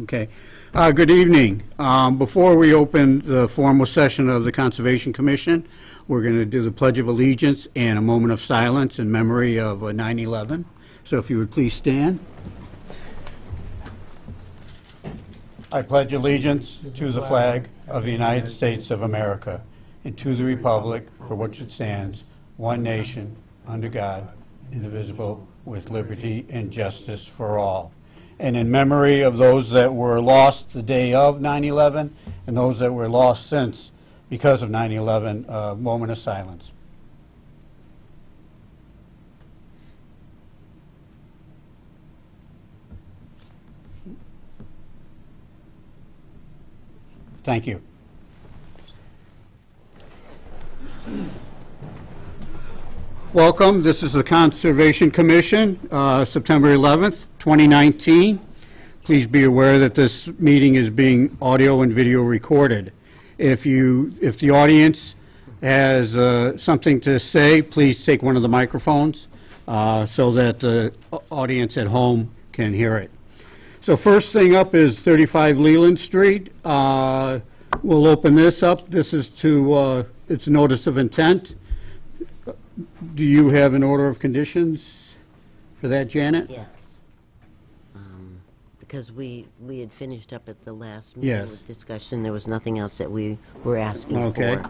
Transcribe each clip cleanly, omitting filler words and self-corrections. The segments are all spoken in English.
Okay. Good evening. Before we open the formal session of the Conservation Commission, we're going to do the Pledge of Allegiance and a moment of silence in memory of 9/11. So if you would please stand. I pledge allegiance to the flag of the United States of America and to the republic for which it stands, one nation, under God, indivisible, with liberty and justice for all. And in memory of those that were lost the day of 9/11 and those that were lost since because of 9/11, a moment of silence. Thank you. Welcome. This is the Conservation Commission, September 11th, 2019. Please be aware that this meeting is being audio and video recorded. If the audience has something to say, please take one of the microphones so that the audience at home can hear it. So first thing up is 35 Leland Street. We'll open this up. This is to, it's notice of intent. Do you have an order of conditions for that, Janet? Yes. Because we had finished up at the last meeting with discussion. There was nothing else that we were asking for.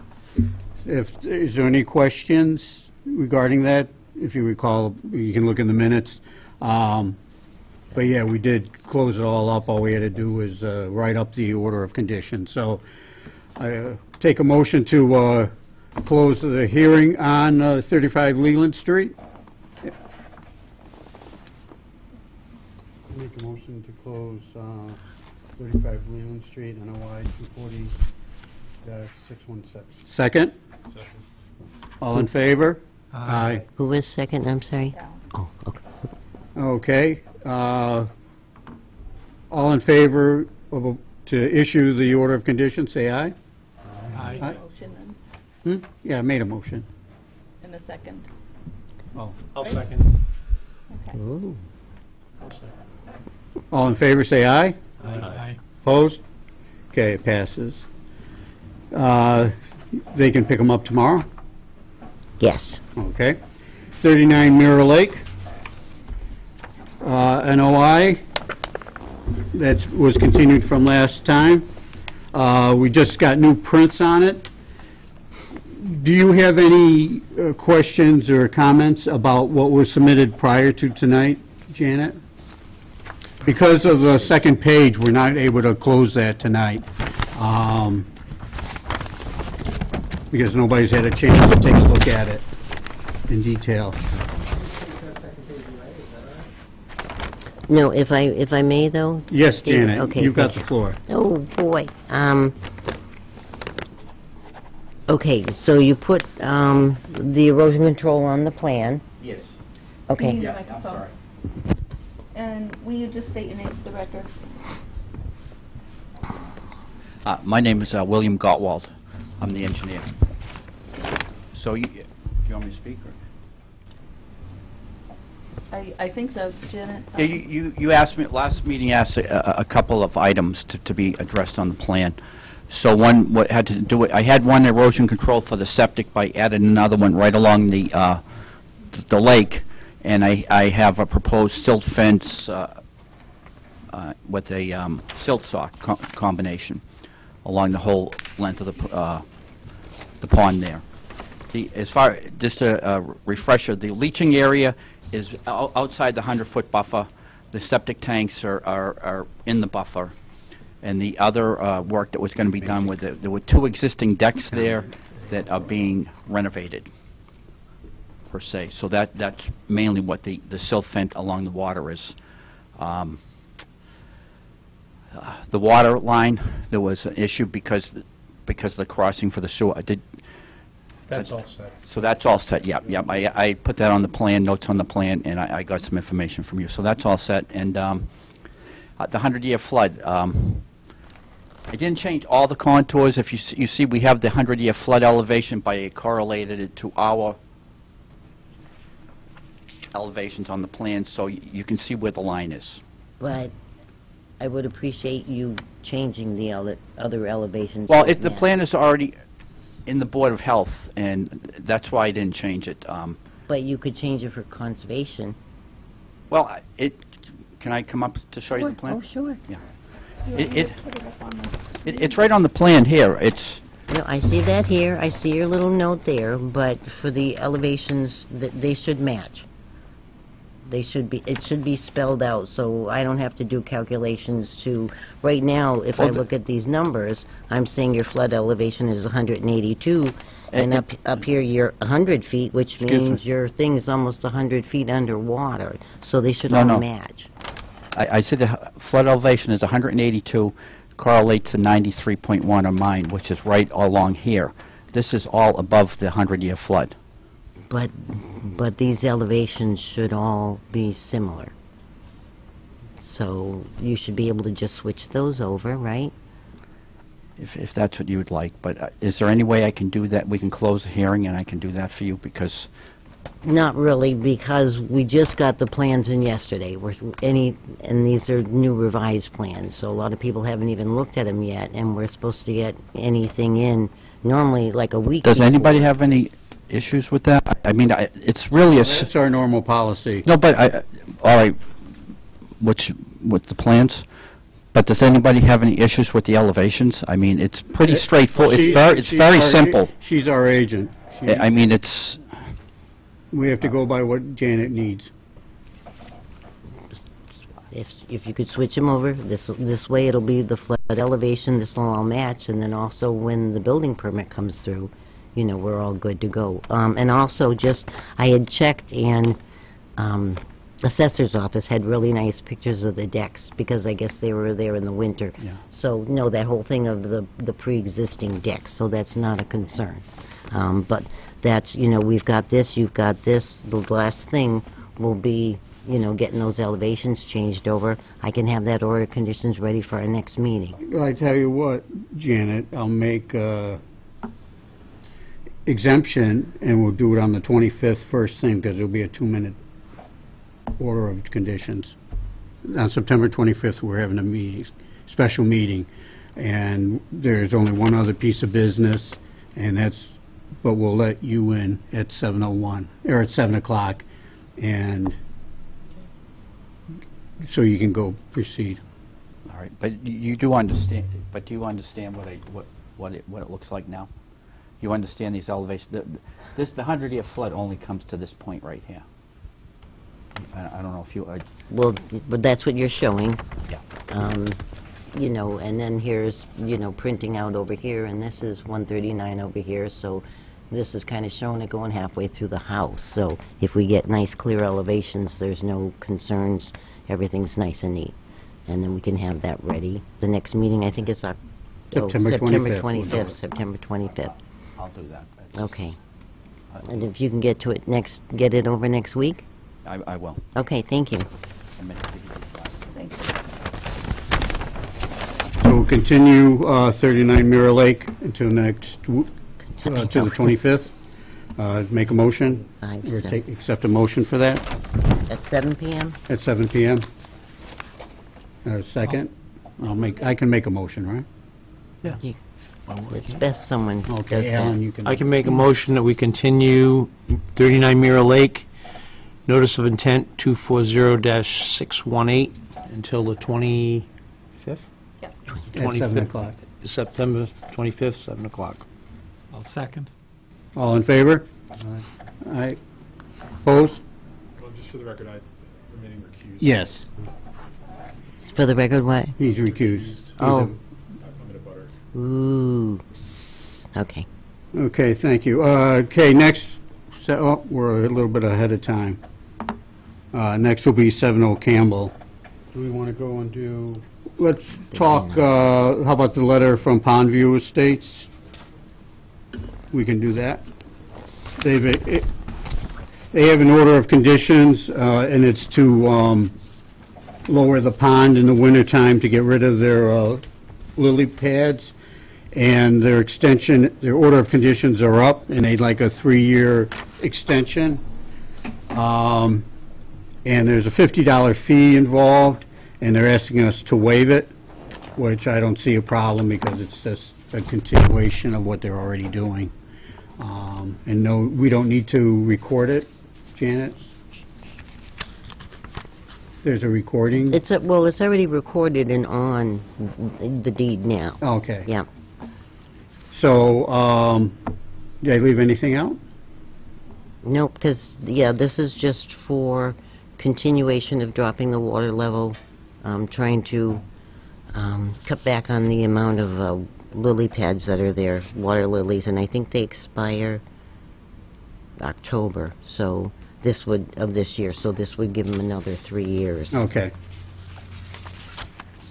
Is there any questions regarding that? If you recall, you can look in the minutes. But yeah, we did close it all up. All we had to do was write up the order of conditions. So I take a motion to close the hearing on 35 Leland Street. Make a motion to close 35 Leland Street, NOI 240-616. Second? Second. All in favor? Aye. Who was second? I'm sorry. Yeah. Oh, okay. Okay. All in favor of to issue the order of conditions, say aye. Aye. Aye. Motion then, Yeah, I made a motion. in a second. Oh, I'll second. Okay. Ooh. I'll second. All in favor, say aye. Aye. Opposed? Okay, it passes. They can pick them up tomorrow? Yes. Okay. 39 Mirror Lake. NOI. That was continued from last time. We just got new prints on it. Do you have any questions or comments about what was submitted prior to tonight, Janet? Because of the second page, we're not able to close that tonight. Because nobody's had a chance to take a look at it in detail. No, if I may though. Yes, Janet, Okay, you've got thank the floor. Oh boy. Okay, so you put the erosion control on the plan. Yes. Okay. You need a microphone. And will you just state your name for the record? My name is William Gottwald. I'm the engineer. So do you want me to speak? Or? I think so, Janet. Yeah, you asked me, last meeting asked a couple of items to be addressed on the plan. So one, what had to do it, I had one erosion control for the septic, but I added another one right along the lake, and I have a proposed silt fence with a silt sock combination along the whole length of the pond there. Just a refresher, the leaching area is outside the 100-foot buffer. The septic tanks are in the buffer. And the other work that was going to be done with it, there were two existing decks there that are being renovated, per se. So that's mainly what the silt fence along the water is. The water line, there was an issue because of the crossing for the sewer. That's all set. So that's all set, yep. I put that on the plan, notes on the plan, and I got some information from you. So that's all set. And the 100-year flood, I didn't change all the contours. If you see, we have the 100-year flood elevation by correlated it to our elevations on the plan, so you can see where the line is. But I would appreciate you changing the other elevations. Well, right the now. plan is already in the Board of Health, and that's why I didn't change it. But you could change it for conservation. Well, can I come up to show you the plan? Oh, sure. Yeah. Yeah, It- we it- would put it up on the It's right on the plan here. It's, No, I see that here, I see your little note there, but for the elevations, they should match. They should be, it should be spelled out, so I don't have to do calculations to, right now, if I Well, look at these numbers, I'm saying your flood elevation is 182, and up here you're 100 feet, which Excuse me. means your thing is almost 100 feet underwater, so they should No, all no. match. I said the flood elevation is 182, correlates to 93.1 of mine, which is right along here. This is all above the 100-year flood. But these elevations should all be similar. So you should be able to just switch those over, right? If that's what you would like. But is there any way I can do that? We can close the hearing and I can do that for you, because Not really, because we just got the plans in yesterday. And these are new revised plans, so a lot of people haven't even looked at them yet, and we're supposed to get anything in normally like a week does before. anybody have any issues with that? I mean, it's really It's our normal policy. no, but all right, with the plans. But does anybody have any issues with the elevations? I mean, it's pretty straightforward. It's very simple. She's our agent. I mean, it's, We have to go by what Janet needs. If you could switch them over, this way it'll be the flood elevation, this will all match, and then also when the building permit comes through, you know, we're all good to go. And also I had checked, and assessor's office had really nice pictures of the decks, because I guess they were there in the winter. Yeah. So, no, that whole thing of the pre-existing decks, so that's not a concern. But that's, you know, we've got this, you've got this, the last thing will be, you know, getting those elevations changed over. I can have that order of conditions ready for our next meeting. I tell you what, Janet, I'll make exemption, and we'll do it on the 25th first thing, because it'll be a 2-minute order of conditions. On September 25th, we're having a meeting, special meeting, and there's only one other piece of business, and that's, but we'll let you in at 7:01, or at 7 o'clock, and so you can go proceed. all right. But you do understand, but do you understand what it looks like now? You understand these elevations? The 100-year flood only comes to this point right here. I don't know if you, Well, but that's what you're showing. yeah. You know, and then here's, you know, printing out over here, and this is 139 over here, so this is kind of showing it going halfway through the house. So if we get nice clear elevations, there's no concerns, everything's nice and neat. And then we can have that ready. The next meeting, I think, is September 25th. 25th, September 25th. I'll do that. Okay. And if you can get it over next week? I will. Okay, thank you. I meant to give you these slides. Thank you. So we'll continue 39 Mirror Lake until next, to the 25th. Make a motion, Five, or seven. accept a motion for that At 7 p.m.? at 7 PM. Second? I can make a motion, right? You- It's best someone does Okay, Alan, that. you can. I can make a motion that we continue 39 Mirror Lake, notice of intent 240-618 until the 25th? Yeah. At 7 o'clock. September 25th, 7 o'clock. I'll second. All in favor? Aye. Opposed? Well, just for the record, I remaining recused. Yes, For the record, what? he's recused. Oh. I'm in a butter. Ooh. Okay. Okay, thank you. Okay, next, we're a little bit ahead of time. Next will be 70 Campbell. Do we want to go and do, Let's talk, how about the letter from Pondview Estates? We can do that. They have an order of conditions, and it's to lower the pond in the wintertime to get rid of their lily pads. And their extension, their order of conditions are up, and they'd like a 3-year extension. And there's a $50 fee involved, and they're asking us to waive it, which I don't see a problem because it's just a continuation of what they're already doing. And no, we don't need to record it, Janet? There's a recording? Well, it's already recorded and on the deed now. Okay. Yeah. So, did I leave anything out? No, because, yeah, this is just for continuation of dropping the water level, trying to cut back on the amount of lily pads that are there, water lilies, and I think they expire October, so this year, so this would give them another 3 years. Okay.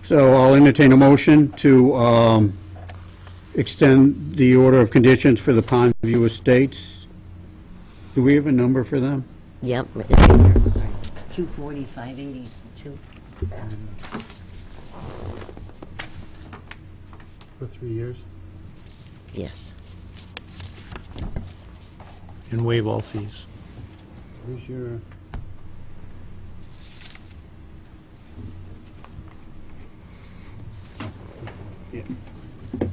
So I'll entertain a motion to extend the order of conditions for the Pondview Estates. Do we have a number for them? Yep, it's in here, sorry. 24582. For 3 years? Yes. And waive all fees. Where's your... I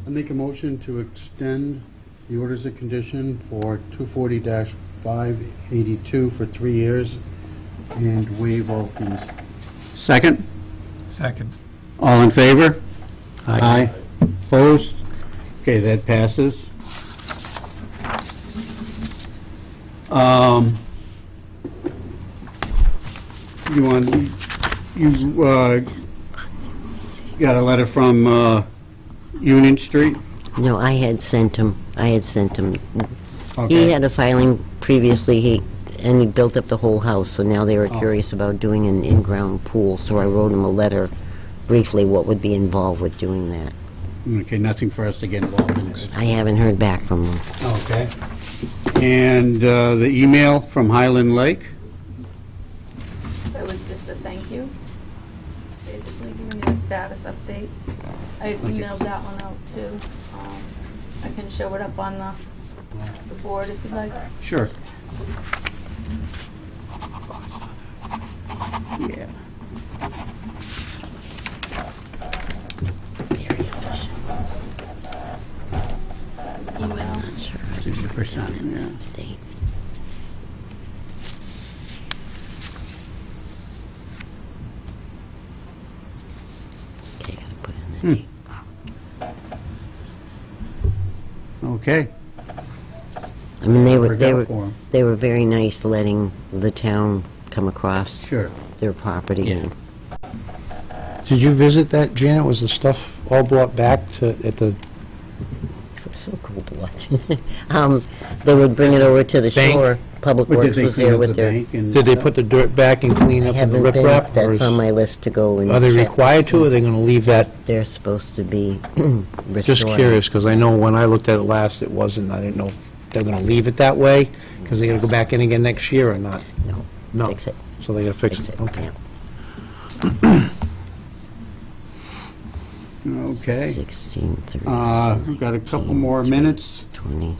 make a motion to extend the orders of condition for 240-582 for 3 years and waive all fees. Second? Second. All in favor? Aye. Opposed? Okay, that passes. You got a letter from Union Street? No, I had sent him. Okay. He had a filing previously, and he built up the whole house, so now they were curious about doing an in-ground pool, so I wrote him a letter briefly what would be involved with doing that. Okay, nothing for us to get involved in this. I haven't heard back from him. Okay. And the email from Highland Lake? That was just a thank you. Basically giving you a status update. I emailed that one out too. I can show it up on the board if you'd like. Sure. Yeah. Very efficient. Email. 60%, yeah. State. Okay, gotta put in the date. Okay. I mean, Worked out for 'em. they were very nice letting the town come across Sure. their property. Yeah. And Did you visit that, Janet? Was the stuff all brought back to, at the it was so cool to watch. They would bring it over to the Bank? shore. Public But did Works they was clean there up the with their... bank and did they stuff? put the dirt back and clean I up the haven't been, riprap? or that's is- on my list to go and Are they check. required to, or are they going to leave that? They're supposed to be restored. Just curious, because I know when I looked at it last, it wasn't. I didn't know if they're going to leave it that way, because they're going to go back in again next year or not. No, No. fix it, So they got to fix fix it. it, Okay. yeah. Okay. 16, 30, We've got a couple more minutes. 20.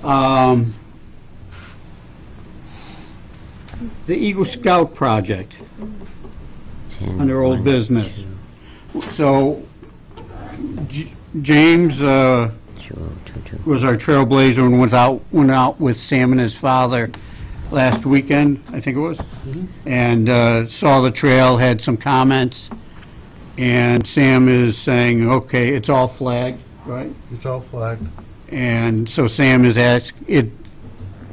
The Eagle Scout project, 10, under old 1, business. So, James 2022. was our trailblazer and went out with Sam and his father last weekend, I think it was, and saw the trail, had some comments, and Sam is saying, okay, it's all flagged, right? It's all flagged. And so Sam has asked,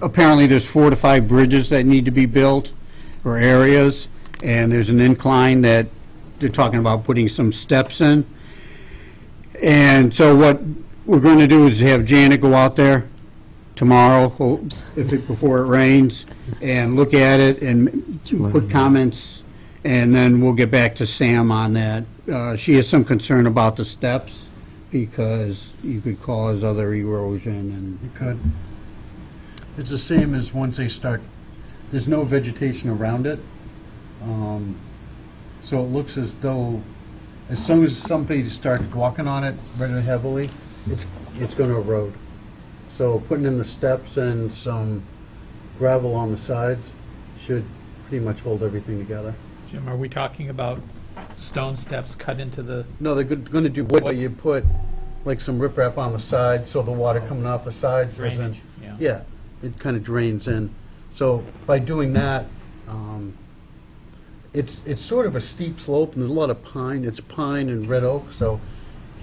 apparently there's 4 to 5 bridges that need to be built, or areas, and there's an incline that they're talking about putting some steps in. And so what we're going to do is have Janet go out there tomorrow, before it rains, and look at it and put comments, and then we'll get back to Sam on that. She has some concern about the steps, because you could cause other erosion and... You could. It's the same as once they start, there's no vegetation around it. So it looks as though, as soon as somebody starts walking on it very heavily, it's going to erode. So putting in the steps and some gravel on the sides should pretty much hold everything together. Jim, are we talking about stone steps cut into the, No, they're going to do wood, but you put like some riprap on the side, so the water coming off the sides doesn't. Drainage, yeah. Yeah, it kind of drains in. So by doing that, it's sort of a steep slope, and there's a lot of pine. It's pine and red oak, so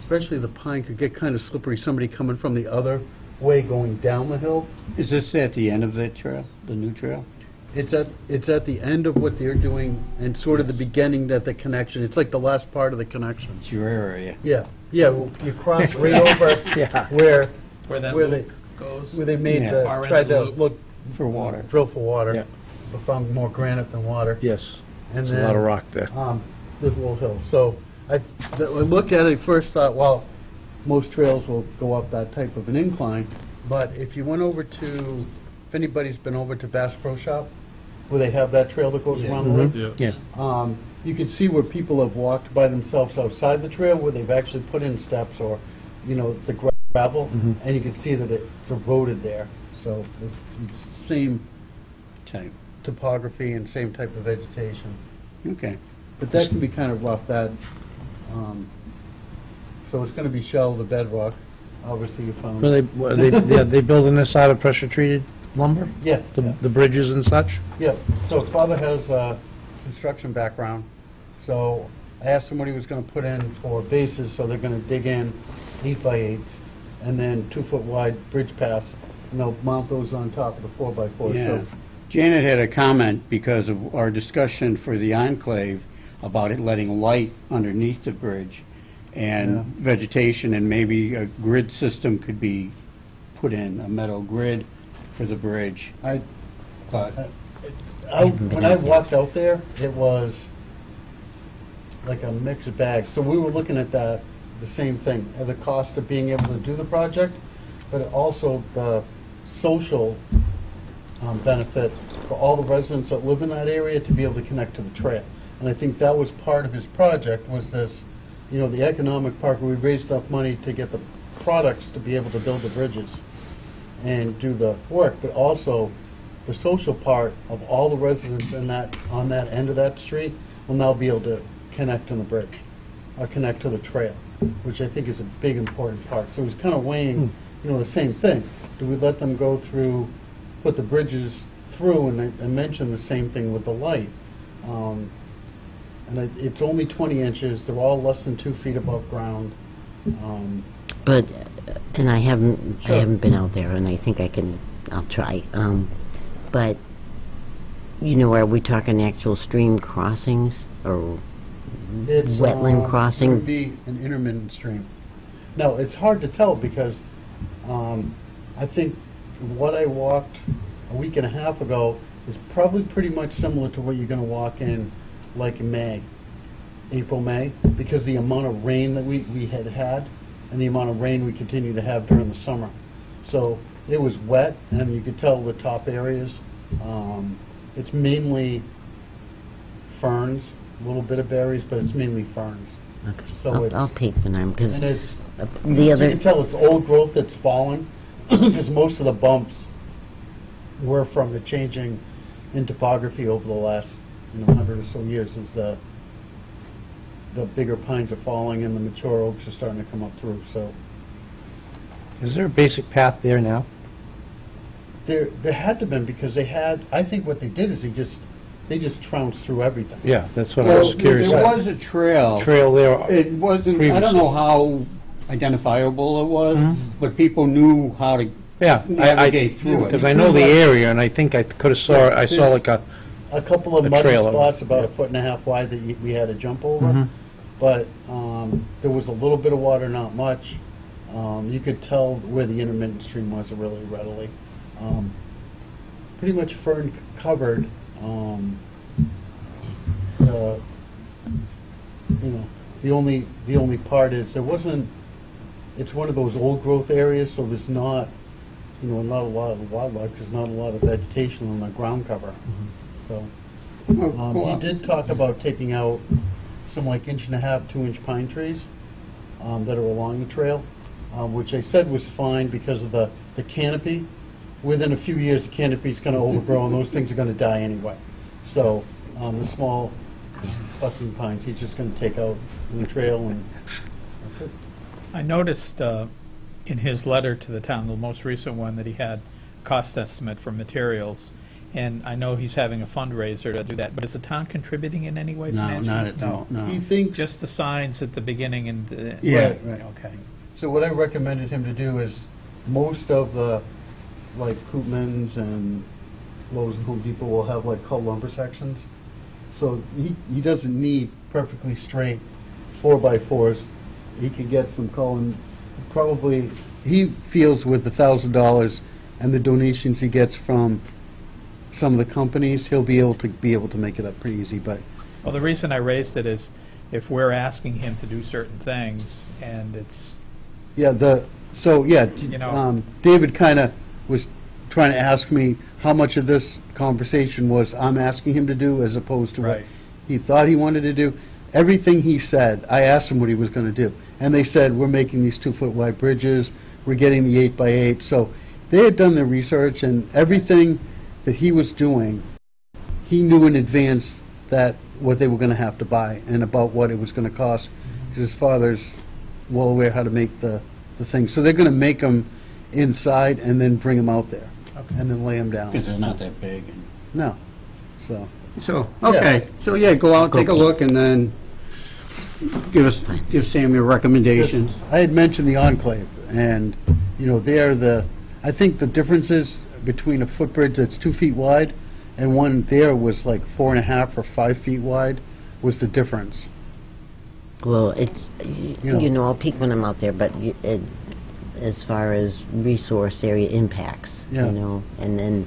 especially the pine could get kind of slippery. Somebody coming from the other way going down the hill. Is this at the end of that trail, the new trail? It's at the end of what they're doing and sort of the beginning that the connection. It's like the last part of the connection. It's your area. Yeah, yeah. You cross right over where that where loop goes. they made Yeah. the Far end tried of the to loop. look For water. drill for water. Yeah. But found more granite than water. Yes, And there's then a lot of rock there. There's a little hill. So I looked at it first, thought, well, most trails will go up that type of an incline. But if you went over to, if anybody's been over to Bass Pro Shop, where they have that trail that goes around the lake, Yeah. you can see where people have walked by themselves outside the trail, where they've actually put in steps or, the gravel, and you can see that it's eroded there. So it's the same Type. topography and same type of vegetation. Okay. But that can be kind of rough, so it's going to be shell to bedrock, obviously you found. Are they building this out of pressure-treated lumber? Yeah, yeah. The bridges and such? Yeah, so father has a construction background, so I asked him what he was gonna put in for bases, so they're gonna dig in 8x8s, and then 2-foot wide bridge paths, and they'll mount those on top of the 4x4. Yeah. So Janet had a comment because of our discussion for the enclave about it letting light underneath the bridge and Yeah. vegetation, and maybe a grid system could be put in, a metal grid for the bridge. But when I walked out there, it was like a mixed bag. So we were looking at that, the same thing, at the cost of being able to do the project, but also the social benefit for all the residents that live in that area to be able to connect to the trail. And I think that was part of his project, was this, the economic part where we raised enough money to get the products to be able to build the bridges and do the work, but also the social part of all the residents on that end of that street will now be able to connect on the bridge or connect to the trail, which I think is a big important part. So he's kind of weighing, the same thing. Do we let them go through, put the bridges through, and I mentioned the same thing with the light. It's only 20 inches. They're all less than 2 feet above ground. But, and I haven't Sure. been out there, and I think I'll try. But, are we talking actual stream crossings or It's wetland It crossing? would be an intermittent stream. Now, it's hard to tell because I think what I walked a week and a half ago is probably pretty much similar to what you're going to walk in like in May, April, May, because the amount of rain that we had and the amount of rain we continue to have during the summer. So it was wet, and you could tell the top areas. It's mainly ferns, a little bit of berries, but it's mainly ferns. Okay, So I'll peek for them, because And it's, the you other, can tell it's old growth that's fallen, because most of the bumps were from the changing in topography over the last 100 or so years, as the bigger pines are falling and the mature oaks are starting to come up through. So Is there a basic path there now? there had to been, because they had, I think what they did is they just trounced through everything. Yeah, that's what I so was curious there about. was a trail. Trail there. It wasn't, I Previously. don't know how identifiable it was, but people knew how to Yeah, navigate through it. because I know the area, and I think I could have saw, I saw like a, A couple of A muddy trail of- spots about a yeah. 1.5 wide that we had to jump over. But there was a little bit of water, not much. You could tell where the intermittent stream was really readily. Pretty much fern covered. The only part is there wasn't. It's one of those old growth areas, so there's not, not a lot of wildlife. There's not a lot of vegetation on the ground cover. So. He did talk about taking out some like 1.5-inch, 2-inch pine trees that are along the trail, which I said was fine because of the canopy. Within a few years, the canopy's going to overgrow, and those things are going to die anyway. So the small fucking pines. He's just gonna take out the trail and that's it. I noticed in his letter to the town, the most recent one, that he had cost estimate for materials, and I know he's having a fundraiser to do that, but is the town contributing in any way No, financially? not at all, no. He thinks. Just the signs at the beginning and the... Yeah. Right. Okay. So what I recommended him to do is, most of the, like, Koopmans and Lowe's and Home Depot will have, like, cut lumber sections. So he doesn't need perfectly straight 4x4s. He could get some Cullen, probably, he feels with $1,000 and the donations he gets from some of the companies, he'll be able to make it up pretty easy, but Well, the reason I raised it is if we're asking him to do certain things, and it's, yeah, You know- David kind of was trying to ask me how much of this conversation was I'm asking him to do as opposed to what Right. he thought he wanted to do. Everything he said, I asked him what he was going to do. And they said, we're making these 2-foot wide bridges, we're getting the 8x8. So they had done their research, and everything that he was doing, he knew in advance that what they were going to have to buy and about what it was going to cost. His father's well aware how to make the things. So they're going to make them inside and then bring them out there Okay. and then lay them down. Because they're not that big. and- No. So, So, okay, so yeah, go out, take a look, and then give Sam your recommendations. I had mentioned the enclave, and, you know, I think the differences between a footbridge that's 2 feet wide and one there was like 4.5 or 5 feet wide was the difference. Well, know. you know, I'll peek when I'm out there, but as far as resource area impacts, Yeah. you know, and then,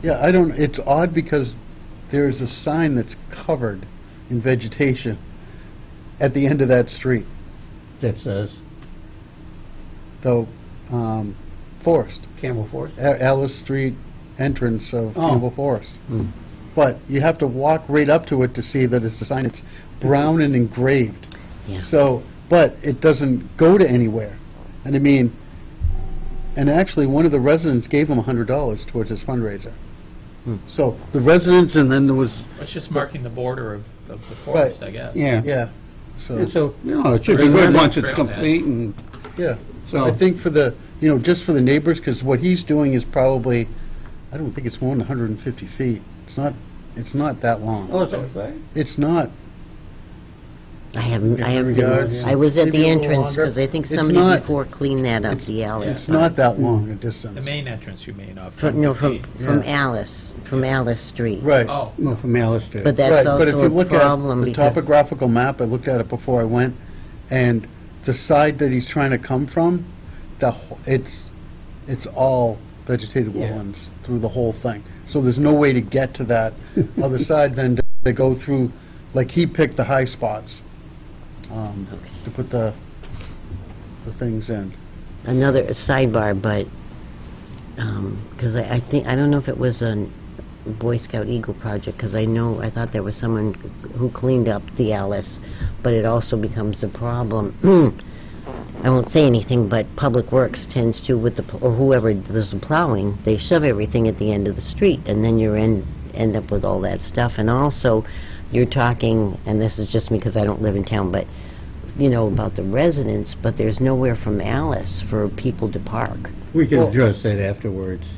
Yeah, it's odd because there is a sign that's covered in vegetation at the end of that street, That says though, Forest, Campbell Forest. Alice Street entrance of Oh. Campbell Forest. But you have to walk right up to it to see that it's a sign. It's brown and engraved. yeah. So, but it doesn't go to anywhere. And I mean, and actually, one of the residents gave him $100 towards his fundraiser. So the residents, and then there was, it's just marking the border of the forest, I guess. Yeah. yeah, And so, so, you know, it should be good once it's Trailhead. complete, and yeah. So- I think for the, you know, just for the neighbors, because what he's doing is probably, I don't think it's more than 150 feet. It's not that long. Oh, so it's like- It's not. I haven't, Yards, I was at maybe the a little entrance, longer. because I think It's somebody not- before cleaned that up, It's the Alice. It's not that long a distance. The main entrance, you mean, off From, no, from, 115. from Yeah. Alice Street. Right. Oh, well, from Alice Street. But Right, that's but if also you a look at problem the because, topographical map, I looked at it before I went, and the side that he's trying to come from, it's all vegetated Yeah. woodlands through the whole thing. So there's no way to get to that other side than to go through, like he picked the high spots to put the things in. another sidebar, but, because I think, I don't know if it was a Boy Scout Eagle project, because I thought there was someone who cleaned up the Alice, but it also becomes a problem. I won't say anything, but Public Works tends to, or whoever does the plowing, they shove everything at the end of the street, and then you end up with all that stuff. And also, you're talking, and this is just because I don't live in town, but, you know, about the residents, but there's nowhere from Alice for people to park. We can Well- address that afterwards.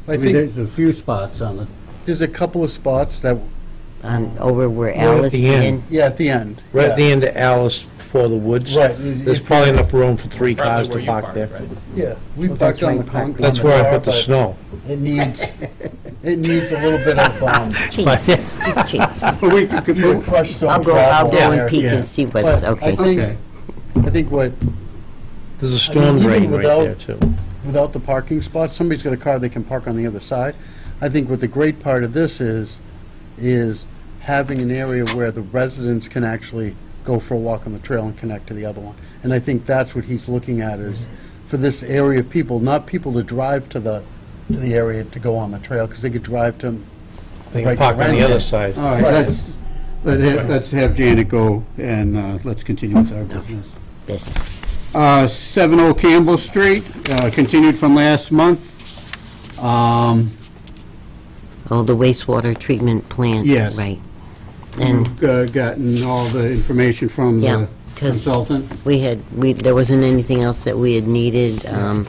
I mean, think there's a few spots on the, there's a couple of spots that, Over where Right at Alice, the end. yeah, at the end. Right at the yeah. end of Alice before the woods. Right. There's probably enough room for 3 probably cars where to you park parked, there. right? Yeah, we Well, parked that's on where the you park. concrete. That's on the where I car, put the but snow. It needs a little bit of, cheats, just cheats. but we could move. crushed stone I'll go gravel and there. peek yeah. and see what's, But okay. Okay. I think what, There's a storm even drain right without- there, too. without the parking spots, somebody's got a car they can park on the other side. I think what the great part of this is having an area where the residents can actually go for a walk on the trail and connect to the other one. And I think that's what he's looking at is for this area of people, not people to drive to the area to go on the trail, because they could drive to. They right can park on around the other it. side. All right, Right. let's have Janet go, and let's continue with our business. Business. 70 Campbell Street, continued from last month. Oh, the wastewater treatment plant. Yes. Right. And You've gotten all the information from Yeah, the 'cause- consultant, there wasn't anything else that we had needed, so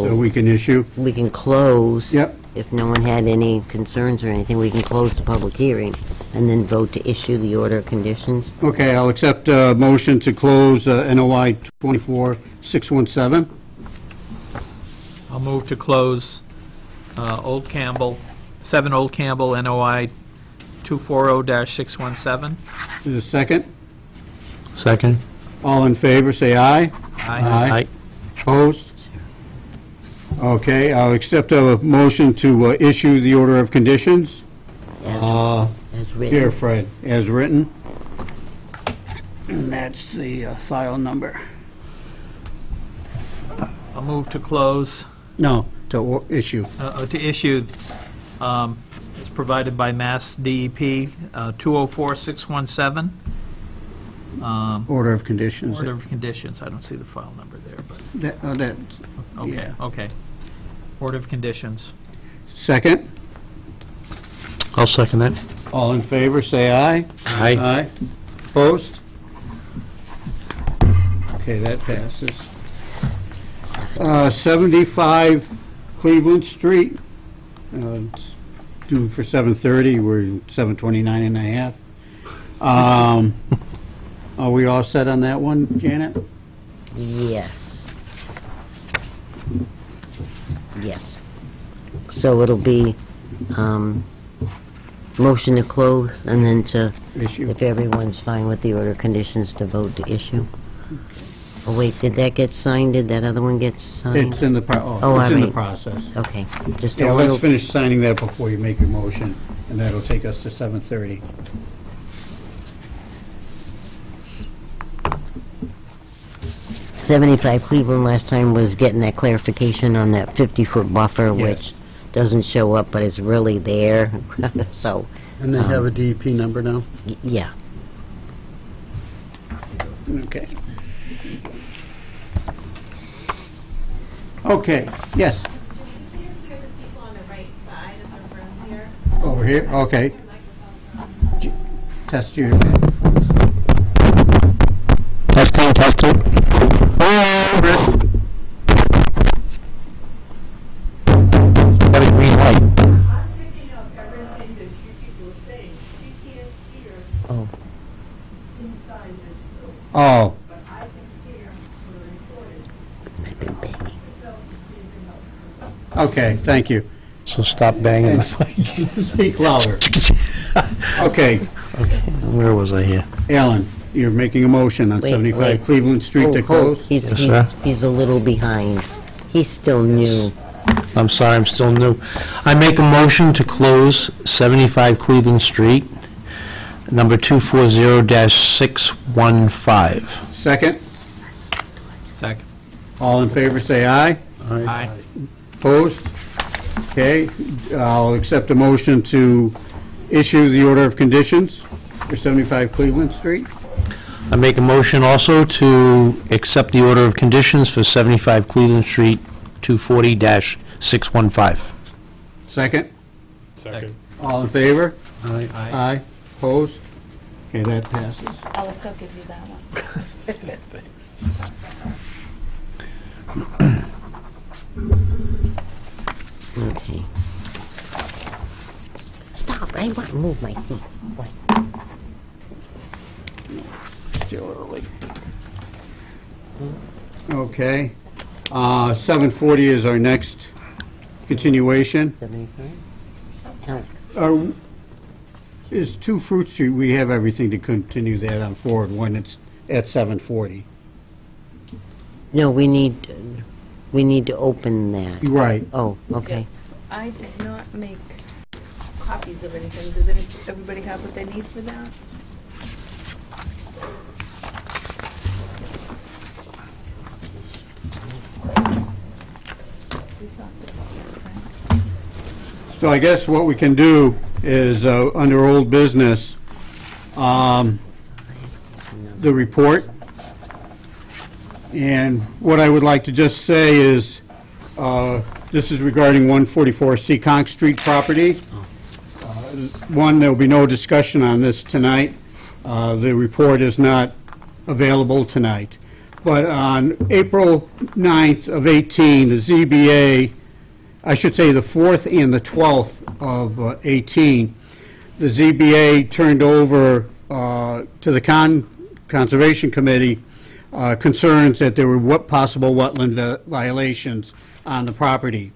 so we can issue? we can close. Yep. If no one had any concerns or anything, we can close the public hearing and then vote to issue the order of conditions. Okay, I'll accept a motion to close NOI 24617. I'll move to close Old Campbell, 7 Old Campbell, NOI 240-617. Is there a second? Second? All in favor, say aye. Aye. Opposed? Okay, I'll accept a motion to issue the order of conditions. As written. Here, Fred, as written. And that's the file number. I'll move to close, No, issue. to issue, it's provided by Mass DEP, 204-617. Order of conditions. Order of conditions, I don't see the file number there, but, That's, okay, yeah. okay. Order of conditions. Second, I'll second that. all in favor, say aye. Aye. Aye. Opposed? Okay, that passes. 75 Cleveland Street, it's due for 7:30, we're 7:29 and a half. Are we all set on that one, Janet? Yes. Yes. So it'll be, motion to close, and then to, Issue. if everyone's fine with the order of conditions, to vote to issue. Oh, wait, did that get signed? Did that other one get signed? It's in the, Oh, it's in the all right. process. Okay, just Yeah, a let's little, finish signing that before you make your motion, and that'll take us to 7:30. $75 Cleveland last time was getting that clarification on that 50-foot buffer, Yes. which doesn't show up, but it's really there, so, And they have a DEP number now? yeah. Okay. Okay, yes, Here, the people on the right side of the room here. over here, okay. Microphones are on. Test your, Testing, testing. Chris, Got a green light. I'm picking up everything that you people are saying. She can't hear Oh, inside this room, oh, but I can hear the recording. I've been banging. So it's even up. okay, thank you. So stop banging And the mic. speak louder. Okay, Where was I here? Alan, you're making a motion on Wait, 75 wait. Cleveland Street to Oh, close? He's, Yes, he's, sir. he's a little behind. He's still new. I'm sorry, I'm still new. I make a motion to close 75 Cleveland Street, number 240-615. Second, Second. all in favor, say aye. Aye. Opposed? Okay, I'll accept a motion to issue the order of conditions for 75 Cleveland Street. I make a motion also to accept the order of conditions for 75 Cleveland Street, 240-615. Second, Second. all in favor? Aye. Aye. Opposed? Okay, that passes. Alex, I'll give you that one. Okay. Stop, I want to move my seat. What? Still early. Okay. 7:40 is our next continuation. 75? Alex, Is 2 Fruit Street, we have everything to continue that on forward when it's at 7:40. no, we need to open that. Right. Oh, okay. I did not make copies of anything. Does everybody have what they need for that? We talked about that, right? So I guess what we can do is, under old business, the report. And what I would like to just say is, this is regarding 144 Seekonk Street property. one, there'll be no discussion on this tonight. The report is not available tonight. But on April 9th of 18, the ZBA, I should say the 4th and the 12th of 18, the ZBA turned over to the Conservation Committee concerns that there were possible wetland violations on the property.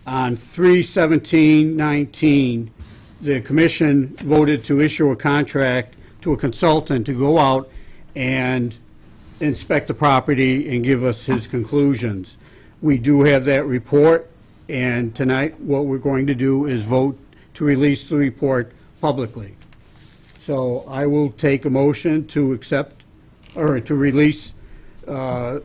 On 3/17/19, the commission voted to issue a contract to a consultant to go out and inspect the property and give us his conclusions. We do have that report, and tonight what we're going to do is vote to release the report publicly. So I will take a motion to accept, or to release the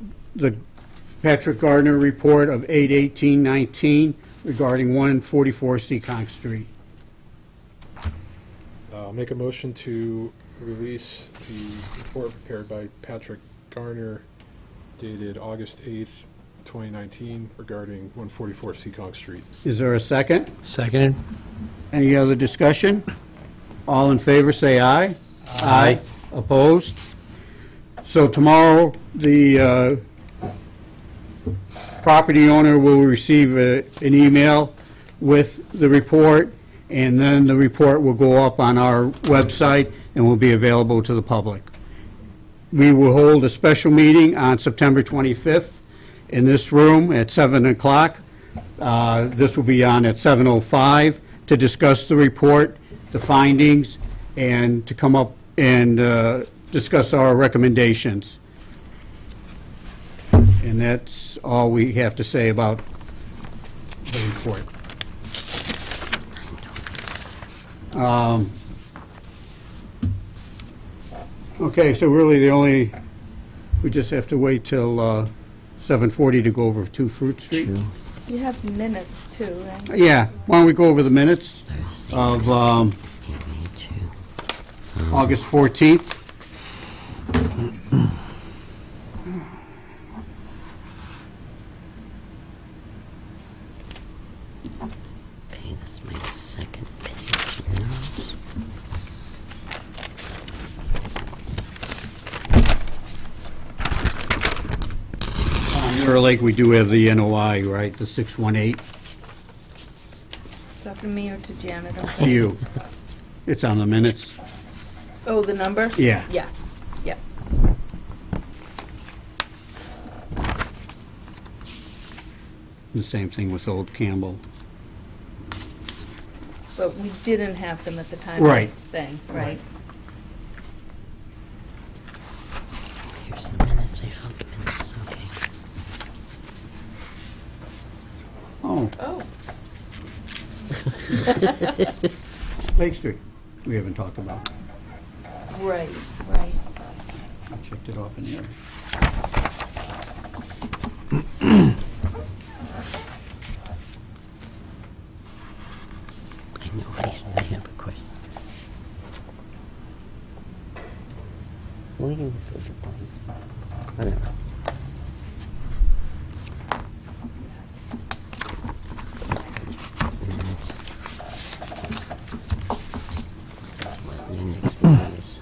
Patrick Gardner report of 8/18/19 regarding 144 Seekonk Street. I'll make a motion to release the report prepared by Patrick Garner dated August 8th, 2019 regarding 144 Seekonk Street. Is there a second? Seconded? Any other discussion? All in favor, say aye. Aye. Opposed? So tomorrow, the property owner will receive an email with the report, and then the report will go up on our website and will be available to the public. We will hold a special meeting on September 25th in this room at 7 o'clock. This will be on at 7:05 to discuss the report, the findings, and to come up and discuss our recommendations. And that's all we have to say about the report. Okay, so really we just have to wait till 7:40 to go over 2 Fruit Street. You have minutes too, right? Yeah, why don't we go over the minutes of August 14th? Okay, this is my second page now. On Mirror Lake, we do have the NOI, right, the 618, Talking to me or to Janet? to you. It's on the minutes. Oh, the number? Yeah. Yeah, yeah. The same thing with Old Campbell. But we didn't have them at the time Right. of the thing, right? Here's the minutes, I found the minutes, okay. Oh, Oh. Lake Street, we haven't talked about. Right, right. I checked it off in there. I know, I have a question. We can just leave it blank. Whatever. Minutes. This is what the next meeting is,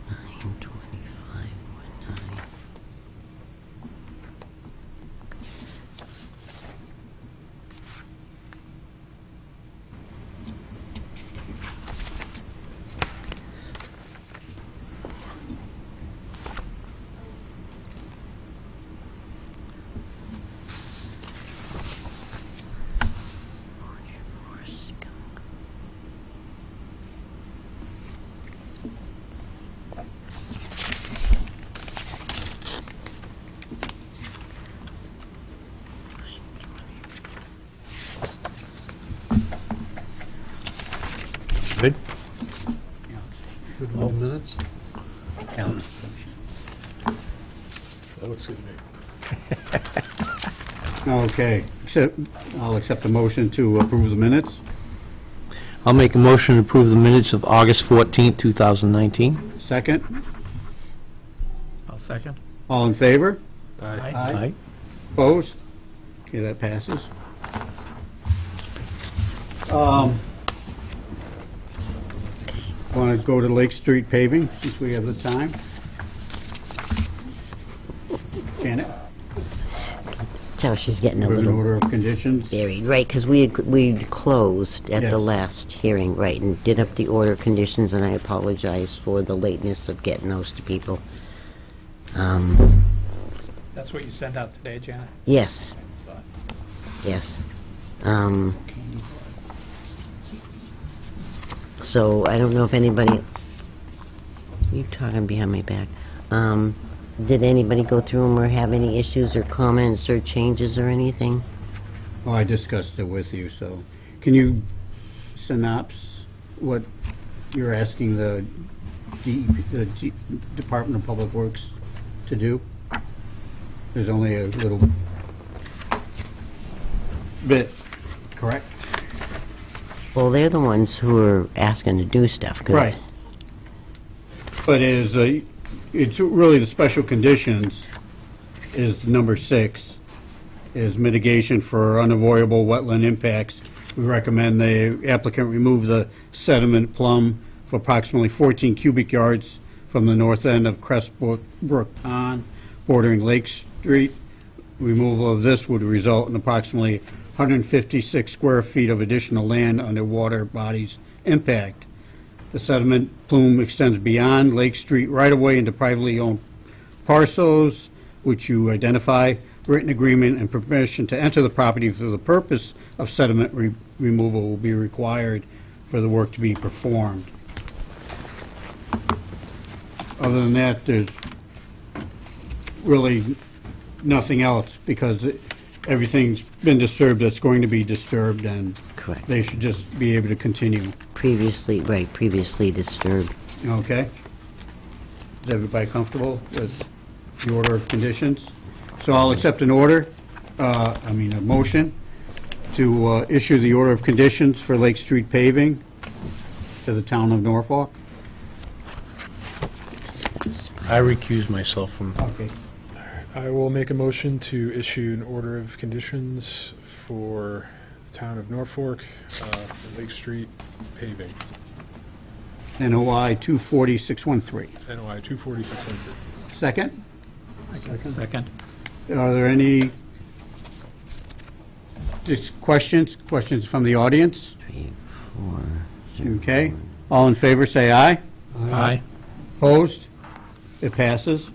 9/25/19. Good? Good little minutes. That looks good to me. Okay, I'll accept the motion to approve the minutes. I'll make a motion to approve the minutes of August 14th, 2019. Second, I'll second. all in favor? Aye. Aye. Opposed? Okay, that passes. Want to go to Lake Street paving, since we have the time? Janet, Tell she's getting a with an little order of conditions? buried, right, because we closed at the Yes. last hearing, right, and did up the order of conditions, and I apologize for the lateness of getting those to people. That's what you sent out today, Janet? Yes, So, yes. So I don't know if anybody, you talking behind my back. Did anybody go through them or have any issues or comments or changes or anything? Oh, I discussed it with you, so can you synopsis what you're asking the Department of Public Works to do? There's only a little bit, correct? Well, they're the ones who are asking to do stuff. 'Cause Right. But it's really the special conditions is number 6, is mitigation for unavoidable wetland impacts. We recommend the applicant remove the sediment plumb for approximately 14 cubic yards from the north end of Crestbrook Pond bordering Lake Street. Removal of this would result in approximately 156 square feet of additional land under water bodies impact. The sediment plume extends beyond Lake Street right away into privately owned parcels, which you identify. Written agreement and permission to enter the property for the purpose of sediment removal will be required for the work to be performed. Other than that, there's really nothing else, because everything's been disturbed that's going to be disturbed, and Correct. they should just be able to continue. Previously, right, previously disturbed. Okay? Is everybody comfortable with the order of conditions? So I'll accept an order, a motion to issue the order of conditions for Lake Street paving to the town of Norfolk. I recuse myself from, Okay. I will make a motion to issue an order of conditions for the town of Norfolk, for Lake Street paving, NOI 240613. NOI 24600. Second? Second? Are there any questions from the audience? 3, 4, Okay. All in favor, say aye. Aye. Opposed? It passes.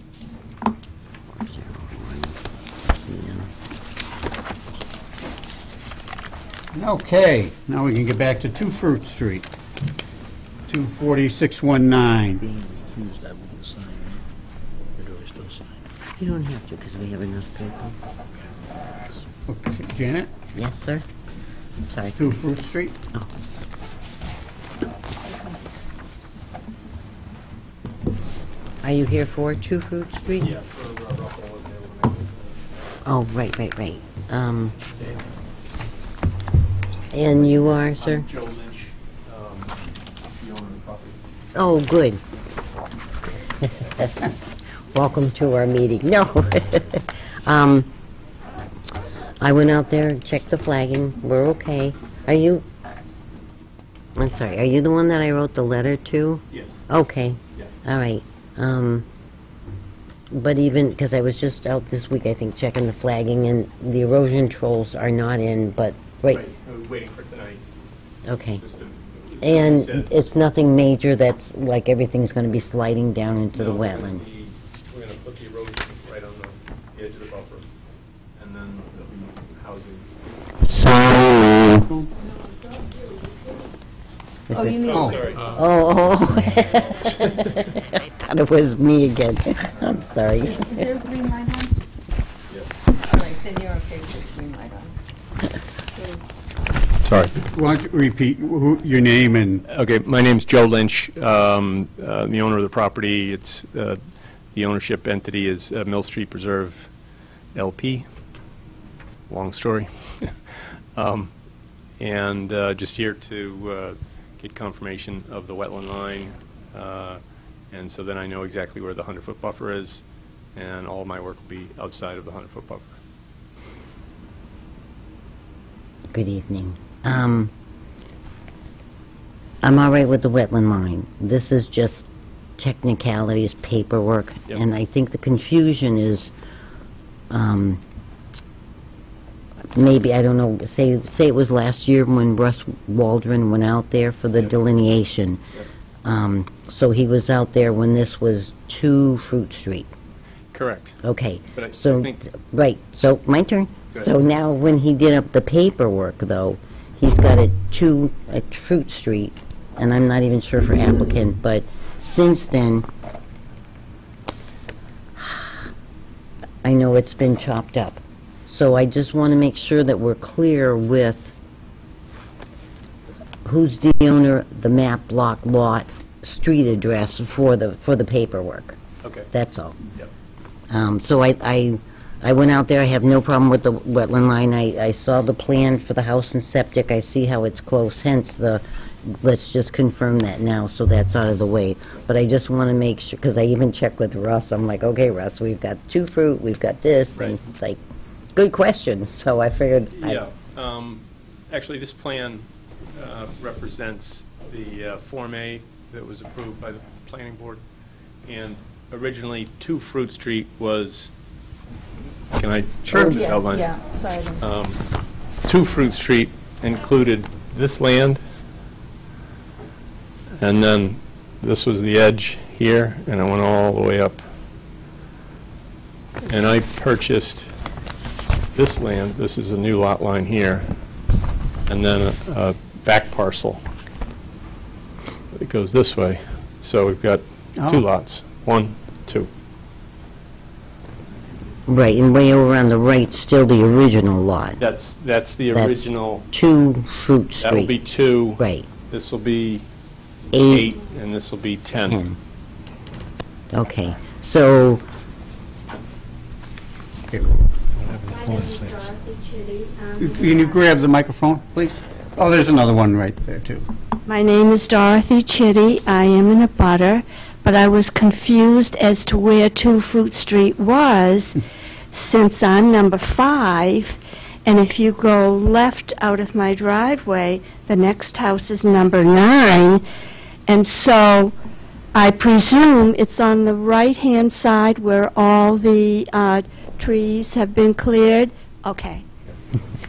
Okay, now we can get back to 2 Fruit Street, 24619. You don't have to, because we have enough people. Okay, Janet, Yes, sir? Sorry. 2 Fruit Street. Are you here for 2 Fruit Street? Yeah, for Russell wasn't able to make it. Oh, right. And you are, sir? Joe Lynch, the owner of the property. Oh, good. Welcome to our meeting. No. I went out there and checked the flagging. We're okay. I'm sorry, are you the one that I wrote the letter to? Yes. Okay. Yeah. All right. But even, because I was just out this week, I think, checking the flagging, and the erosion trolls are not in, but, right, I was waiting for tonight. okay. Just to, And it's nothing major that's, like, everything's going to be sliding down into the wetland. We're going to put the erosion right on the edge of the buffer, and then there'll be housing. So... Is Oh, it- you mean, Oh. Sorry. Oh, I thought it was me again. I'm sorry. is there a green light on? Yes. All right, then you're okay with the green light on. Sorry. Why don't you repeat your name and, Okay, my name's Joe Lynch, the owner of the property. It's, the ownership entity is Mill Street Preserve LP. Long story. And just here to get confirmation of the wetland line. And so then I know exactly where the 100-foot buffer is, and all of my work will be outside of the 100-foot buffer. Good evening. I'm all right with the wetland line. This is just technicalities, paperwork, Yep. and I think the confusion is, maybe, I don't know, say it was last year when Russ Waldron went out there for the Yes. delineation. So he was out there when this was 2 Fruit Street. Correct. Okay, But I so, think- right, so, my turn. Go So ahead. now, when he did up the paperwork, though, he's got it 2 at Fruit Street, and I'm not even sure for applicant, but since then, I know it's been chopped up. So I just want to make sure that we're clear with who's the owner, the map, block, lot, street address for the paperwork. Okay. That's all. Yep. So I went out there, I have no problem with the wetland line. I saw the plan for the house and septic, I see how it's close, hence the, let's just confirm that now, so that's out of the way. But I just want to make sure, because I even checked with Russ, I'm like, okay, Russ, we've got 2 fruit, we've got this, and Right. it's like, good question, so I figured. Yeah. Actually, this plan represents the Form A that was approved by the planning board. And originally, 2 Fruit Street was, can I? Sure. Just outline? Yeah, sorry. 2 Fruit Street included this land, and then this was the edge here, and I went all the way up. And I purchased this land, this is a new lot line here, and then a back parcel that goes this way. So we've got 2 lots, 1, 2. Right, and way over on the right, still the original lot. That's the That's original, 2 Fruit Street. that will be 2. Right, This will be 8, 8, and this will be 10. 10. Okay, so, My name is Dorothy Chitty. Can you grab the microphone, please? Oh, there's another one right there, too. My name is Dorothy Chitty. I am in a butter, but I was confused as to where 2 Fruit Street was, since I'm number 5, and if you go left out of my driveway, the next house is number 9, and so I presume it's on the right-hand side where all the trees have been cleared? Okay.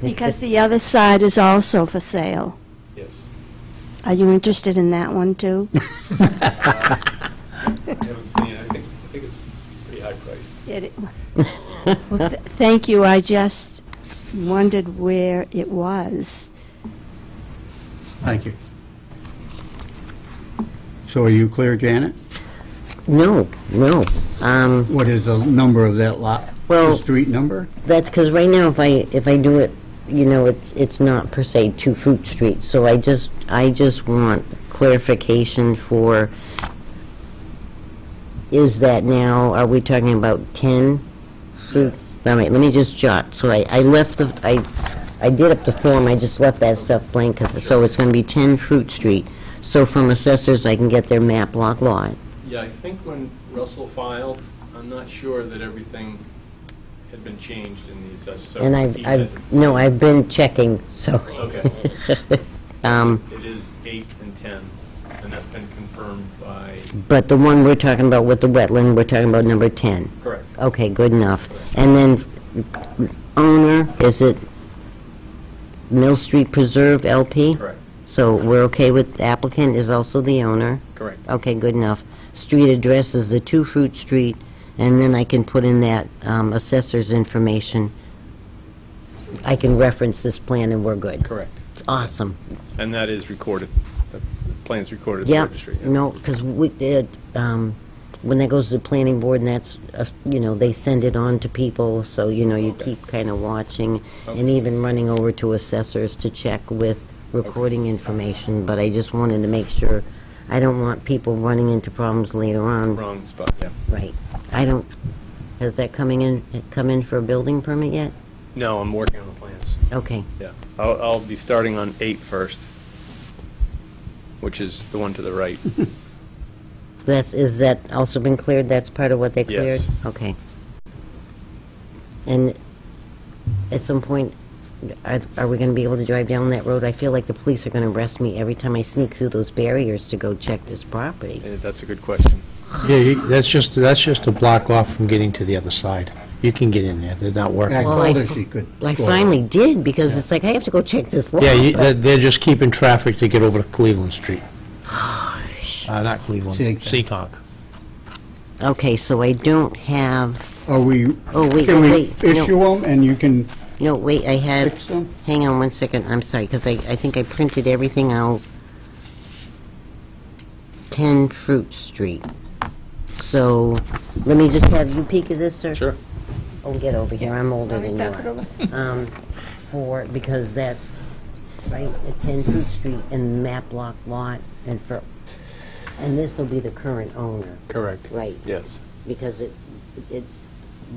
Because the other side is also for sale. Yes. Are you interested in that one, too? I haven't seen it. I think it's pretty high priced. Well, thank you. I just wondered where it was. Thank you. So are you clear, Janet? no. What is the number of that lot? Well- The street number? That's because right now, if I do it, it's not per se 2 Fruit Street, so I just want clarification for, is that now, are we talking about 10 fruit? All right, let me just jot, so I left I did up the form, I just left that stuff blank, so it's going to be 10 Fruit Street. So from assessors, I can get their map, block, lot. Yeah, I think when Russell filed, I'm not sure that everything had been changed in the assessment. So And he had- I've been checking, so. Okay. It is 8 and 10, and that's been confirmed by, But the one we're talking about with the wetland, we're talking about number 10. correct. Okay, good enough. And then owner, is it Mill Street Preserve LP? Correct. So we're okay with applicant is also the owner? Correct. Okay, good enough. Street address is the 2 Fruit Street, and then I can put in that assessor's information. I can reference this plan and we're good. Correct. Awesome. And that is recorded. The plan's recorded at the Yeah, registry. yeah. no, because we did, when that goes to the planning board, and that's, they send it on to people, so, you Okay. keep kind of watching, and Okay. even running over to assessors to check with recording information, but I just wanted to make sure, I don't want people running into problems later on. Wrong spot, yeah. Right. Has that come in for a building permit yet? No, I'm working on the plans. Okay, Yeah. I'll be starting on 8 first, which is the one to the right. is that also been cleared? That's part of what they cleared? Yes. Okay. And at some point, are we going to be able to drive down that road? I feel like the police are going to arrest me every time I sneak through those barriers to go check this property. That's a good question. Yeah, that's just a block off from getting to the other side. You can get in there, they're not I working. Well, told her she could. I go finally did, because it's like, I have to go check this lot. Yeah, they're just keeping traffic to get over to Cleveland Street. Not Cleveland, Seekonk. Seekonk. Okay, so I don't have, Are we, oh, wait, can we wait, no. issue them and you can No, wait, I have, fix them? hang on one second, I'm sorry, because I think I printed everything out. 10 Fruit Street. So, let me just have you peek at this, sir? Sure. Oh, get over here, I'm older than you Pass it are. Because that's, right, at 10 Fruit Street and map block lot, and this will be the current owner, Correct. right? Yes. Because it's,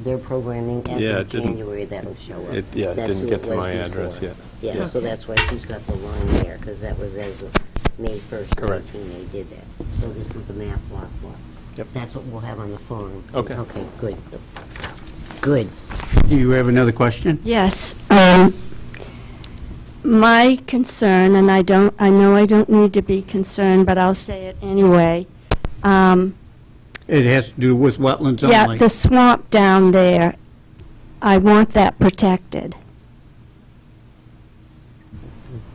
their programming as Yeah, of it didn't- January, that'll show up. It That's didn't who get it to was my address before. yet. Yeah, so that's why she's got the line there, because that was as of May 1st, Correct. 19, they did that. So this is the map block lot. Yep. That's what we'll have on the form. Okay. Okay, good. Good. Do you have another question? Yes. My concern, and I know I don't need to be concerned, but I'll say it anyway. It has to do with wetlands Yeah, only? the swamp down there, I want that protected.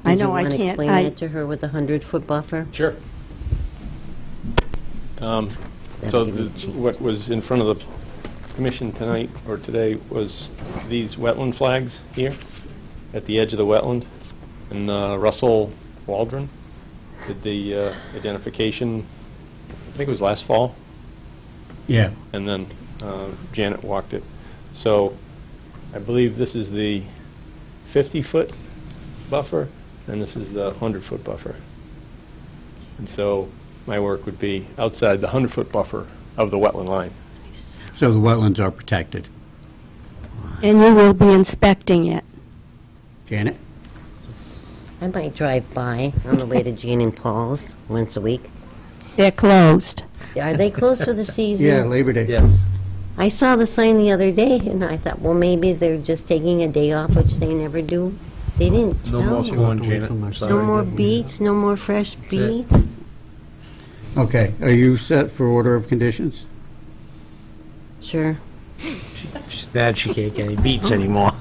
I know I Did you can't, want to explain that to her with the 100-foot buffer? Sure. So That'll give me a cheat. what was in front of the commission tonight, or today, was these wetland flags here, at the edge of the wetland. And Russell Waldron did the identification, I think it was last fall, Yeah. and then Janet walked it. So I believe this is the 50-foot buffer, and this is the 100-foot buffer. And so my work would be outside the 100-foot buffer of the wetland line. So the wetlands are protected. and you will be inspecting it. Janet? I might drive by on the way to Jane and Paul's once a week. They're closed. Are they closed for the season? Yeah, Labor Day. Yes. I saw the sign the other day, and I thought, well, maybe they're just taking a day off, which they never do. They didn't tell No more me. corn, Janet, I'm sorry. No more beets, no more fresh beets? Okay, are you set for order of conditions? Sure. She's bad she can't get any beets anymore.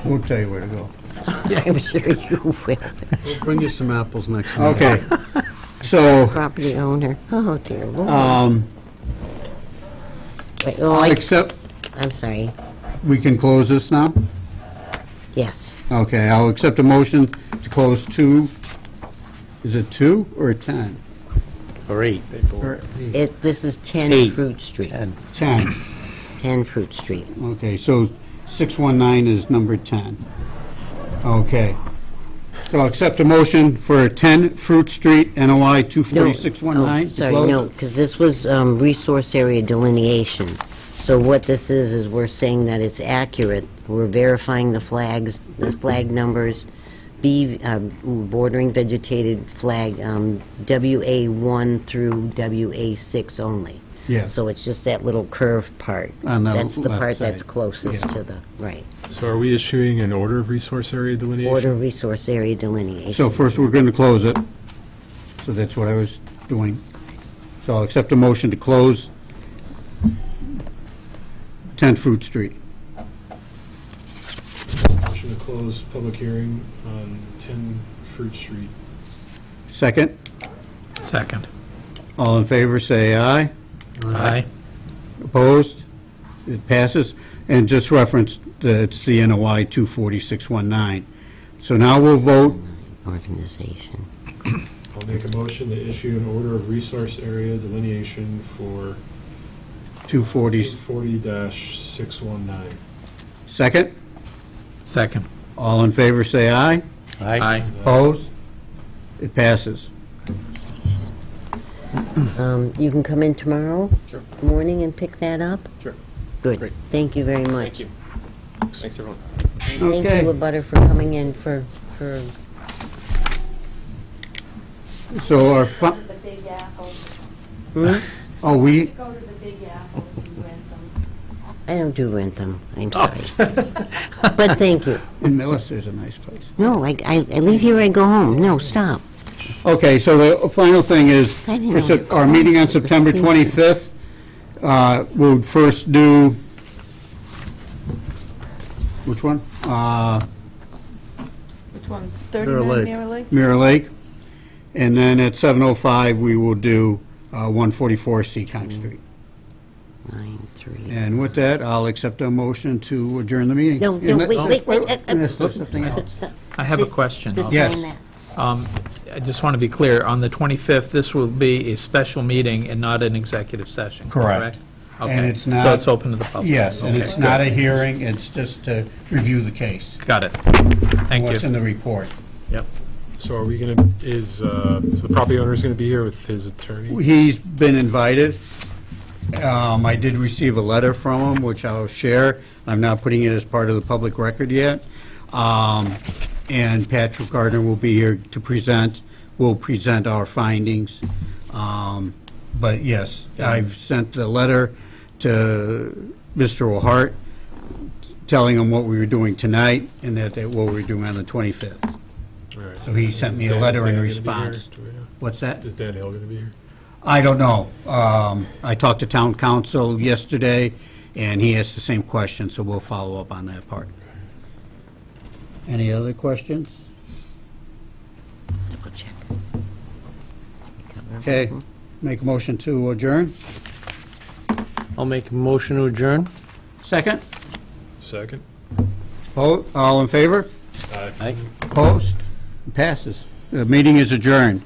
We'll tell you where to go. I'm sure you will. We'll bring you some apples next time. Okay, so, Property owner. Oh, dear Lord. Wait, oh, except, I'm sorry. we can close this now? Yes. Okay, I'll accept a motion to close 2, is it 2 or 10? Or 8. Or This is 10 8. Fruit Street. 10. 10 Fruit Street. Okay, so 619 is number 10. Okay. So I'll accept a motion for 10 Fruit Street, NOI 24619. Oh, sorry, no, because this was resource area delineation. So what this is we're saying that it's accurate. We're verifying the flags, the flag numbers, bordering vegetated flag, WA1 through WA6 only. Yeah. So it's just that little curved part. On the That's the left part that's side. closest Yeah. to the, right. So are we issuing an order of resource area delineation? Border resource area delineation. So first, we're going to close it. So that's what I was doing. So I'll accept a motion to close 10 Fruit Street. Motion to close public hearing on 10 Fruit Street. Second? Second. All in favor, say aye. Aye. Opposed? It passes. And just reference, it's the NOI 24619. So now we'll vote, Organization. I'll make a motion to issue an order of resource area delineation for 240, 40-619. second? Second. All in favor, say aye. Aye. Opposed? It passes. You can come in tomorrow morning and pick that up? Sure. Good. Great. Thank you very much. Thank you. Thanks, everyone. Thank Okay. you, Abutter, for coming in for So our, The Big Apple. oh, we, Go to the Big Apple and rent them. I don't do Rentham, I'm sorry. But thank you. And Millis's a nice place. No, I leave here, I go home. No, stop. Okay, so the final thing is, I didn't for know it our meeting on closed. It September seems- 25th, we'll first do, which one? Which one? Mirror 39 Lake. Mirror Lake? Mirror Lake. And then at 7:05, we will do 144 Seacon Street. 9-3. And with that, I'll accept a motion to adjourn the meeting. No, no, wait. Yes, there's something else. I have a question. Just Yes. sign that. I just want to be clear, on the 25th, this will be a special meeting and not an executive session, Correct. correct? And Okay. it's not- So it's open to the public? Yes, and Okay, it's not a good. hearing, it's just to review the case. Got it. Thank What's in you. the report. Yep. So are we going to, so the property owner is going to be here with his attorney? He's been invited. I did receive a letter from him, which I'll share. I'm not putting it as part of the public record yet. And Patrick Gardner will be here to present, will present our findings. But yes, I've sent the letter to Mr. O'Hart telling him what we were doing tonight and that what we were doing on the 25th. All right. So he sent me a Is letter in Dan gonna be response. here? Do we know? What's that? Is Dan Hill going to be here? I don't know. I talked to town council yesterday, and he asked the same question, so we'll follow up on that part. Any other questions? Double check. Okay, make a motion to adjourn. I'll make a motion to adjourn. Second? Second? All in favor? Aye. Opposed? Passes. The meeting is adjourned.